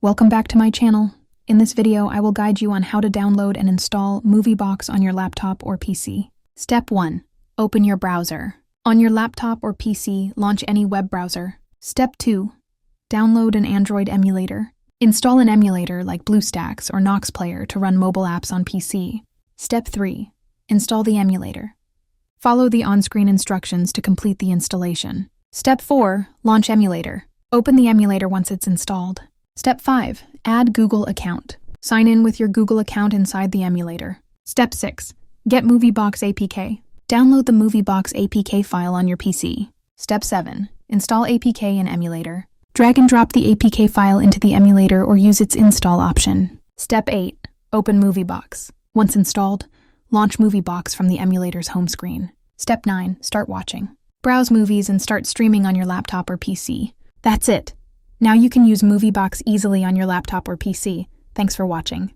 Welcome back to my channel. In this video, I will guide you on how to download and install MovieBox on your laptop or PC. Step 1. Open your browser. On your laptop or PC, launch any web browser. Step 2. Download an Android emulator. Install an emulator like BlueStacks or Nox Player to run mobile apps on PC. Step 3. Install the emulator. Follow the on-screen instructions to complete the installation. Step 4. Launch emulator. Open the emulator once it's installed. Step 5. Add Google account. Sign in with your Google account inside the emulator. Step 6. Get MovieBox APK. Download the MovieBox APK file on your PC. Step 7. Install APK in emulator. Drag and drop the APK file into the emulator or use its install option. Step 8. Open MovieBox. Once installed, launch MovieBox from the emulator's home screen. Step 9. Start watching. Browse movies and start streaming on your laptop or PC. That's it. Now you can use MovieBox easily on your laptop or PC. Thanks for watching.